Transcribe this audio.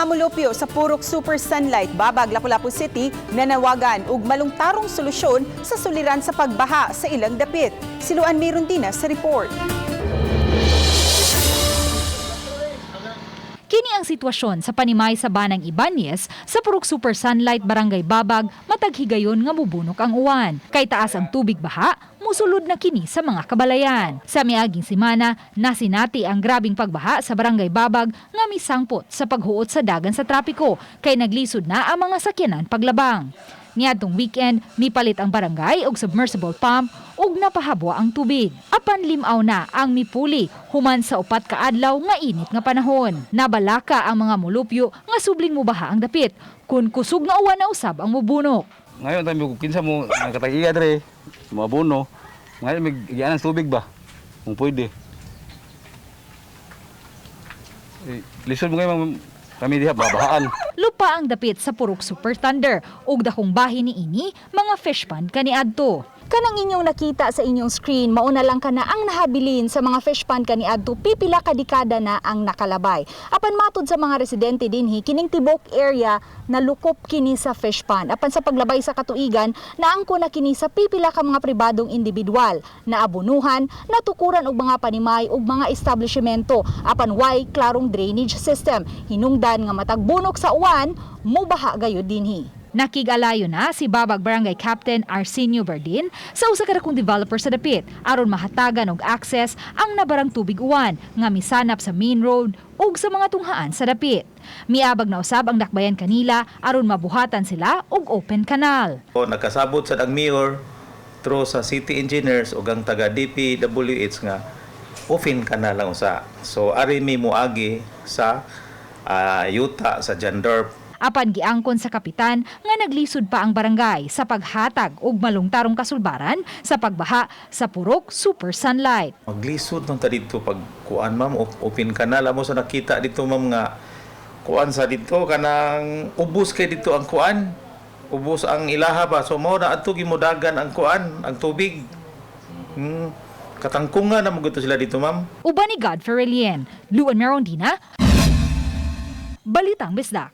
mga mulupyo sa Purok Super Sunlight, Babag, Lapu-Lapu City nanawagan og malungtarong solusyon sa suliran sa pagbaha sa ilang dapit. Siluan mayroon din sa report. Kini ang sitwasyon sa panimay sa Banang Ibanez sa Purok Super Sunlight, Barangay Babag, matag higayon nga mubunok ang uwan. Kay taas ang tubig baha, musulod na kini sa mga kabalayan. Sa miaging semana, nasinati ang grabing pagbaha sa Barangay Babag nga misangpot sa paghuot sa dagan sa trapiko kay naglisod na ang mga sakyanan paglabang. Niadtong weekend, mipalit ang barangay og submersible pump ug napahabwa ang tubig. Apan limaw na ang mipuli human sa upat ka adlaw nga init nga panahon. Nabalaka ang mga mulupyo nga subling mubaha ang dapit kun kusog nga uwan na usab ang mubunok. Ngayon tayo kinsa mo nagkatagiya dre, mabuno. Ngayon may gianan tubig ba? Kung pwede. Lisod mo ngayon kami diha babahaan. Lupa ang dapit sa Purok Super Thunder ug dakong bahin ni ini mga fish pond kaniadto. Kanang inyong nakita sa inyong screen, mauna lang ka na ang nahabilin sa mga fish pond kaniadto, pipila ka dekada na ang nakalabay. Apan matod sa mga residente dinhi, kining tibok area nalukop kini sa fish pond. Apan sa paglabay sa katuigan, naangko na kini sa pipila ka mga pribadong individual, naabunuhan, natukuran og mga panimay ug mga establishmento. Apan way klarong drainage system, hinungdan nga matagbunok sa uwan, mubaha gayud dinhi. Nakigalayo na si Babag Barangay Captain Arsenio Bardin sa usa ka dakong developer sa dapit aron mahatagan og access ang nabarang tubig uwan nga misanap sa main road ug sa mga tunghaan sa dapit. Miabag na usab ang dakbayan kanila aron mabuhatan sila og open canal. Nakasabot sa mayor through sa city engineers ug ang taga DPWH nga open canal lang usa. So ari mi moagi sa yuta sa Jandorp. Apan giangkon sa kapitan nga naglisod pa ang barangay sa paghatag og malungtarong kasulbaran sa pagbaha sa Purok Super Sunlight. Maglisod nung ta dito pag kuan ma'am, open canal amo sa nakita dito ma'am nga kuan sa dito kanang ubos kay dito ang kuan. Ubos ang ilaha ba. So mao na adto gimudagan ang kuan, ang tubig. Katangkungan na maguto sila dito ma'am. Uban ni Godfrey Relien, Luan Merondina, Balitang Bisdak.